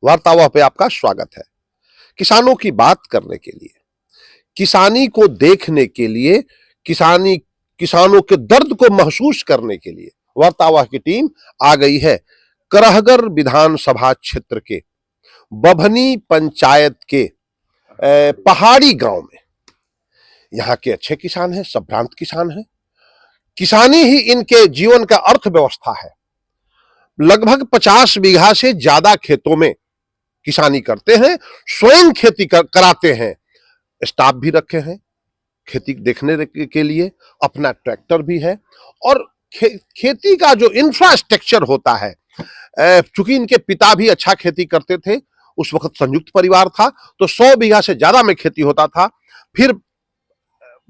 वार्तावाह पे आपका स्वागत है। किसानों की बात करने के लिए, किसानी को देखने के लिए, किसानों के दर्द को महसूस करने के लिए वार्तावाह की टीम आ गई है करहगर विधानसभा क्षेत्र के बभनी पंचायत के पहाड़ी गांव में। यहाँ के अच्छे किसान हैं, संभ्रांत किसान हैं। किसानी ही इनके जीवन का अर्थव्यवस्था है। लगभग 50 बीघा से ज्यादा खेतों में किसानी करते हैं, स्वयं खेती कराते हैं, स्टाफ भी रखे हैं खेती देखने के लिए, अपना ट्रैक्टर भी है और खेती का जो इंफ्रास्ट्रक्चर होता है, चूंकि इनके पिता भी अच्छा खेती करते थे, उस वक्त संयुक्त परिवार था तो 100 बीघा से ज्यादा में खेती होता था। फिर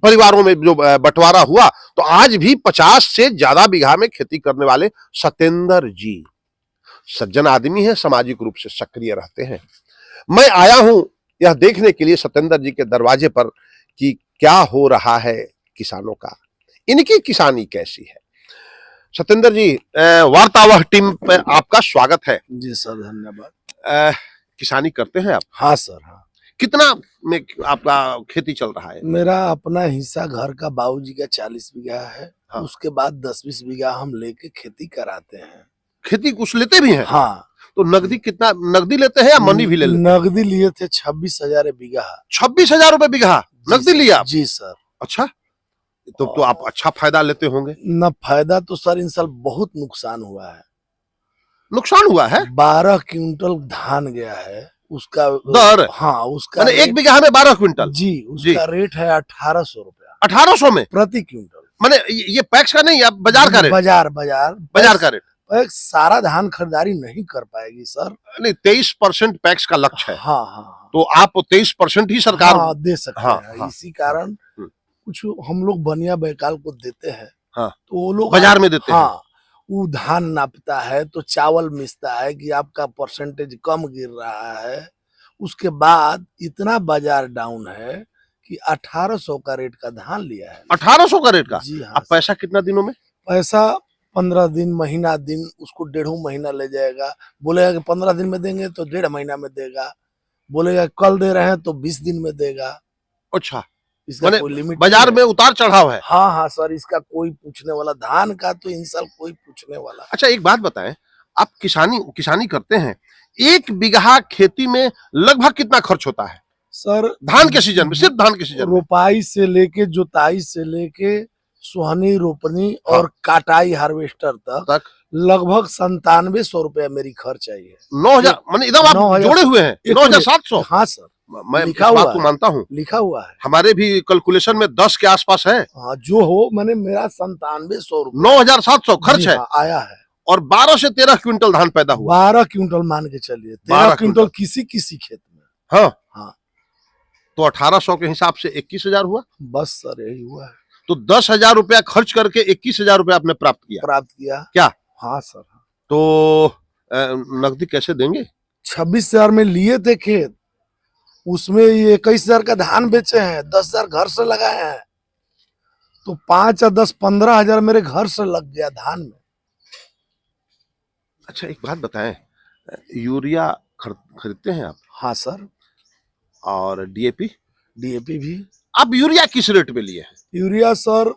परिवारों में जो बंटवारा हुआ तो आज भी 50 से ज्यादा बीघा में खेती करने वाले सतेंद्र जी सज्जन आदमी है, सामाजिक रूप से सक्रिय रहते हैं। मैं आया हूं यह देखने के लिए सतेंद्र जी के दरवाजे पर कि क्या हो रहा है किसानों का, इनकी किसानी कैसी है। सतेंद्र जी, वार्तावाह टीम पे आपका स्वागत है। जी सर, धन्यवाद। किसानी करते हैं आप? हाँ सर, हाँ। कितना में आपका खेती चल रहा है? मेरा अपना हिस्सा घर का बाबूजी का 40 बीघा है। हाँ। उसके बाद 10-20 बीघा हम लेके खेती कराते हैं। खेती कुछ लेते भी हैं? हाँ। तो नगदी कितना नगदी लेते हैं या मनी भी ले लेते हैं? नगदी लिए थे 26,000 बीघा। 26,000 रुपए बीघा नगदी लिया? जी सर। अच्छा, तो आप अच्छा फायदा लेते होंगे। न फायदा तो सर इन साल बहुत नुकसान हुआ है। नुकसान हुआ है? 12 क्विंटल धान गया है। उसका दर? हाँ, उसका एक बीघा में 12 क्विंटल? जी, उसका रेट है 1800 रुपया। 1800 में प्रति क्विंटल? माने ये पैक्स का नहीं, बाजार का रेट? बाजार का रेट। सारा धान खरीदारी नहीं कर पाएगी सर। नहीं, 23% पैक्स का लक्ष्य है। हाँ हाँ, तो आप 23% ही सरकार दे सकते हैं। हाँ, इसी कारण कुछ हम लोग बनिया बैकाल को देते हैं। हाँ, तो वो लोग बाजार में देते हैं। वो धान नापता है तो चावल मिसता है कि आपका परसेंटेज कम गिर रहा है। उसके बाद इतना बाजार डाउन है कि 1800 का रेट का धान लिया है। 1800 का रेट का? जी हाँ। अब पैसा कितना दिनों में? पैसा 15 दिन, महीना दिन, उसको 1.5 महीना ले जाएगा। बोलेगा कि 15 दिन में देंगे तो 1.5 महीना में देगा। बोलेगा कल दे रहे हैं तो 20 दिन में देगा। अच्छा, इसका कोई लिमिट बाजार में उतार चढ़ाव है? हाँ हाँ सर, इसका कोई पूछने वाला, धान का तो इन साल कोई पूछने वाला। अच्छा, एक बात बताएं, आप किसानी करते हैं, 1 बीघा खेती में लगभग कितना खर्च होता है सर धान के सीजन में? सिर्फ धान के सीजन में रोपाई से लेके, जुताई से लेके, सुहनी, रोपनी और काटाई हार्वेस्टर तक लगभग 9700 रुपया मेरी खर्च आई है। 9000 माने एकदम आप जोड़े हुए हैं? 9700? हाँ सर, मैं इस बात को मानता हूँ, लिखा हुआ है। हमारे भी कैलकुलेशन में 10 के आसपास है। हाँ, जो हो, मैंने मेरा 9700 रुपया 9700 खर्च है। आया है। और 12 से 13 क्विंटल धान पैदा हुआ। 12 क्विंटल मान के चलिए, 13 क्विंटल किसी खेत में। हाँ हाँ, तो 1800 के हिसाब से 21,000 हुआ। बस सर, यही हुआ है। तो 10,000 रुपया खर्च करके 21,000 रुपया आपने प्राप्त किया क्या? हाँ सर। तो नकदी कैसे देंगे? 26,000 में लिए थे खेत, उसमें 21,000 का धान बेचे हैं, 10,000 घर से लगाए हैं, तो 5 या 10, 15,000 मेरे घर से लग गया धान में। अच्छा, एक बात बताएं, यूरिया खरीदते हैं आप? हाँ सर। और डीएपी? डीएपी भी। आप यूरिया किस रेट पे लिए हैं? यूरिया सर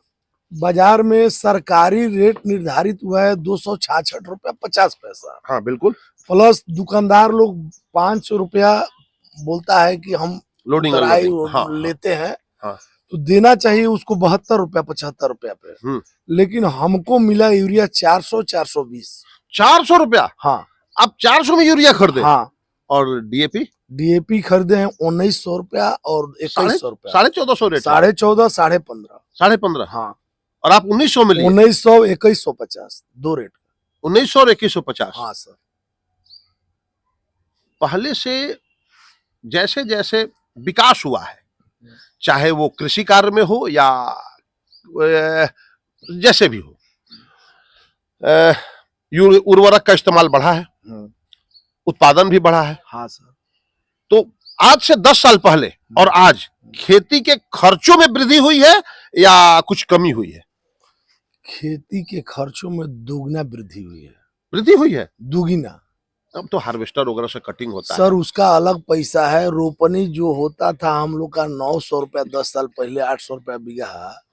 बाजार में सरकारी रेट निर्धारित हुआ है 266 रुपया 50 पैसा। हाँ बिल्कुल। प्लस दुकानदार लोग 500 रुपया बोलता है कि हम लोडिंग लेते हैं। हाँ। तो देना चाहिए उसको 72 रुपया 75 रुपया पे। लेकिन हमको मिला यूरिया 420। 400 रुपया? हाँ। आप 400 में यूरिया खरीदे? हाँ। और डीएपी? डीएपी खरीदे हैं 1900 रुपया और 2100 रुपया। 1450 रेट? 14.5, 15.5। 15.5? हाँ। और आप 1900 में लिए? 1900, 2150, 2 रेट। 1900 और 2150? हाँ सर। पहले से जैसे जैसे विकास हुआ है, चाहे वो कृषि कार्य में हो या जैसे भी हो, उर्वरक का इस्तेमाल बढ़ा है, उत्पादन भी बढ़ा है। हाँ सर। तो आज से 10 साल पहले और आज खेती के खर्चों में वृद्धि हुई है या कुछ कमी हुई है? खेती के खर्चों में दुगना वृद्धि हुई है। वृद्धि हुई है? दुगना। अब तो हार्वेस्टर वगैरह से कटिंग होता है। सर उसका अलग पैसा है। रोपनी जो होता था हम लोग का 900 रुपया 10 साल पहले, 800 रुपया बीघा,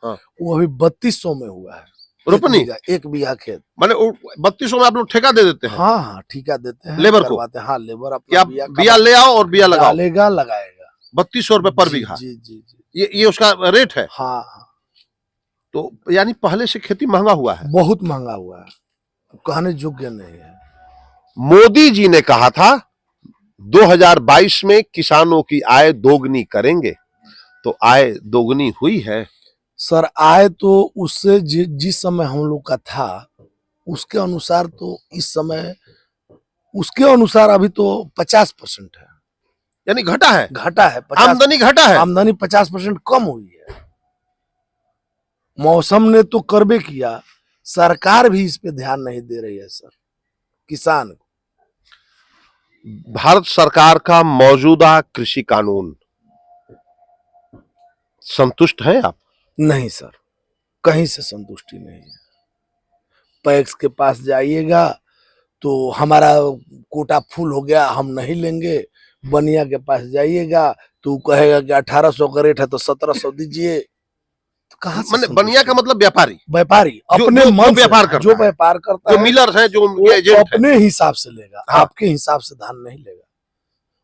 हाँ। वो अभी 3200 में हुआ है। रोपनी? एक बीघा खेत। माने 3200 में आप लोग ठेका दे देते हैं? हाँ हाँ, ठीका देते हैं, लेबर को? करवाते हैं। हाँ, लेबर क्या अपना बिया ले आओ और बिया लगाओ? डालेगा, लगाएगा। 3200 रुपए पर जी, बीघा? जी जी जी। ये उसका रेट है? हाँ हाँ, तो यानी पहले से खेती महंगा हुआ है। बहुत महंगा हुआ है, कहने योग्य नहीं है। मोदी जी ने कहा था 2022 में किसानों की आय दोगुनी करेंगे, तो आय दोगुनी हुई है? सर आय तो उससे जिस समय हम लोग का था उसके अनुसार तो इस समय उसके अनुसार अभी तो 50% है। यानी घटा है? घटा है, आमदनी घटा है? आमदनी 50% कम हुई है। मौसम ने तो करबे किया, सरकार भी इस पे ध्यान नहीं दे रही है सर। किसान को भारत सरकार का मौजूदा कृषि कानून संतुष्ट है आप? नहीं सर, कहीं से संतुष्टि नहीं है। पैक्स के पास जाइएगा तो हमारा कोटा फुल हो गया, हम नहीं लेंगे। बनिया के पास जाइएगा तो कहेगा कि 1800 का रेट है तो 1700 दीजिए। तो कहाँ से मतलब बनिया का मतलब व्यापारी? व्यापारी अपने जो मन से, व्यापार करता जो है, व्यापार करता जो है, मिलर्स हैं, जो वो एजेंट है, अपने हिसाब से लेगा। हाँ। आपके हिसाब से धान नहीं लेगा।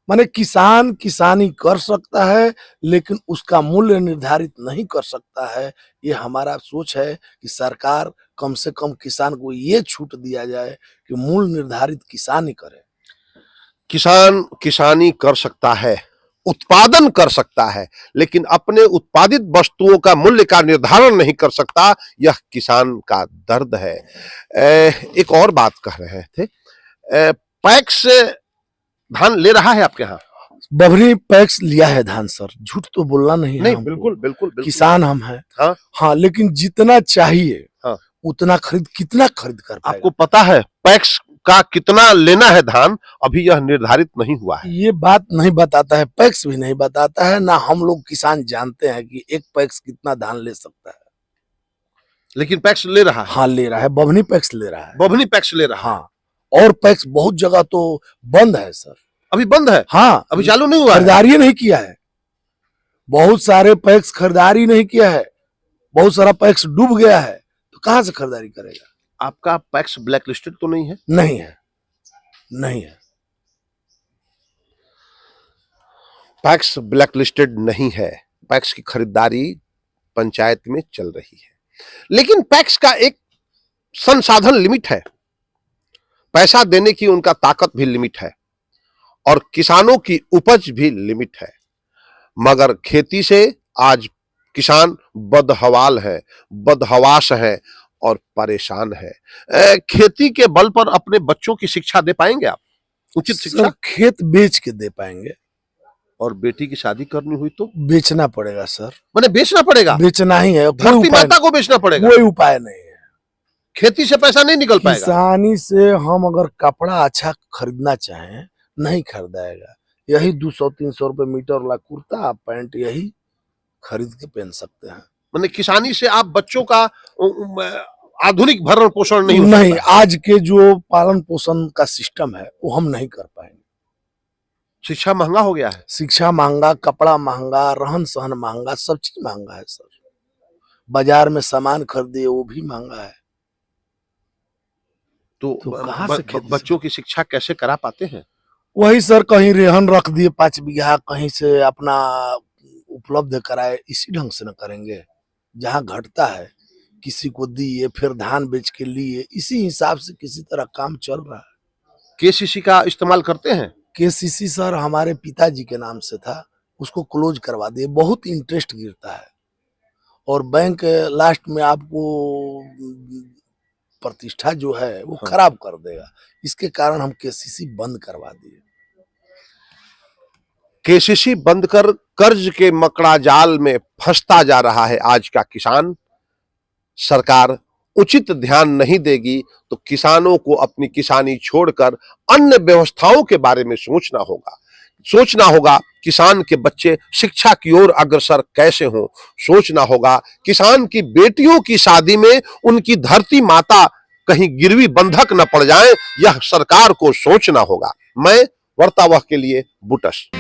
माने किसान किसानी कर सकता है लेकिन उसका मूल्य निर्धारित नहीं कर सकता है। ये हमारा सोच है कि सरकार कम से कम किसान को ये छूट दिया जाए कि मूल्य निर्धारित किसान ही करे। किसान किसानी कर सकता है, उत्पादन कर सकता है, लेकिन अपने उत्पादित वस्तुओं का मूल्य का निर्धारण नहीं कर सकता। यह किसान का दर्द है। एक और बात कह रहे थे, पैक्स धान ले रहा है आपके यहाँ? बभरी पैक्स लिया है धान सर, झूठ तो बोलना नहीं है। नहीं, हमको। बिल्कुल बिल्कुल बिल्कुल। किसान हम हैं। हाँ हाँ, लेकिन जितना चाहिए हाँ, उतना कितना खरीद कर पाएगा? आपको पता है पैक्स का कितना लेना है धान? अभी यह निर्धारित नहीं हुआ है। ये बात नहीं बताता है, पैक्स भी नहीं बताता है, ना हम लोग किसान जानते हैं कि एक पैक्स कितना धान ले सकता है। लेकिन पैक्स ले रहा है? हाँ ले रहा है, बभनी पैक्स ले रहा है। बभनी पैक्स ले रहा है? हाँ, और पैक्स बहुत जगह तो बंद है सर। अभी बंद है? हाँ, अभी चालू नहीं हुआ है? खरीदारी नहीं किया है। बहुत सारे पैक्स खरीदारी नहीं किया है, बहुत सारा पैक्स डूब गया है, तो कहां से खरीदारी करेगा? आपका पैक्स ब्लैक लिस्टेड तो नहीं है? नहीं है, नहीं है। पैक्स ब्लैक लिस्टेड नहीं है। पैक्स की खरीदारी पंचायत में चल रही है, लेकिन पैक्स का एक संसाधन लिमिट है, पैसा देने की उनका ताकत भी लिमिट है और किसानों की उपज भी लिमिट है। मगर खेती से आज किसान बदहवाल है, बदहवास है और परेशान है। खेती के बल पर अपने बच्चों की शिक्षा दे पाएंगे आप? उचित शिक्षा? खेत बेच के दे पाएंगे। और बेटी की शादी करनी हुई तो बेचना पड़ेगा सर। मैंने बेचना पड़ेगा? बेचना ही है, धरती माता को बेचना पड़ेगा? कोई उपाय नहीं है। खेती से पैसा नहीं निकल पाएगा। किसानी से हम अगर कपड़ा अच्छा खरीदना चाहें, नहीं खरीदाएगा। यही 200-300 रुपए मीटर वाला कुर्ता पैंट यही खरीद के पहन सकते हैं। मैंने किसानी से आप बच्चों का आधुनिक भरण पोषण नहीं हो नहीं, सकता। आज के जो पालन पोषण का सिस्टम है वो हम नहीं कर पाएंगे। शिक्षा महंगा हो गया है, शिक्षा महंगा, कपड़ा महंगा, रहन सहन महंगा, सब चीज महंगा है सर। बाजार में सामान खरीदिए वो भी महंगा है। तो कहाँ से बच्चों की शिक्षा कैसे करा पाते हैं? वही सर, कहीं रेहन रख दिए 5 बीघा, कहीं से अपना उपलब्ध कराए, इसी ढंग से न करेंगे। जहाँ घटता है किसी को दिए, फिर धान बेच के लिए, इसी हिसाब से किसी तरह काम चल रहा है। केसीसी का इस्तेमाल करते हैं? केसीसी सर हमारे पिताजी के नाम से था, उसको क्लोज करवा दिए। बहुत इंटरेस्ट गिरता है और बैंक लास्ट में आपको प्रतिष्ठा जो है वो खराब कर देगा। इसके कारण हम केसीसी बंद करवा दिए। केसीसी बंद कर कर्ज के मकड़ा जाल में फंसता जा रहा है आज का किसान। सरकार उचित ध्यान नहीं देगी तो किसानों को अपनी किसानी छोड़कर अन्य व्यवस्थाओं के बारे में सोचना होगा किसान के बच्चे शिक्षा की ओर अग्रसर कैसे हों। सोचना होगा किसान की बेटियों की शादी में उनकी धरती माता कहीं गिरवी बंधक न पड़ जाएं, यह सरकार को सोचना होगा। मैं वार्तावाह के लिए बुटस।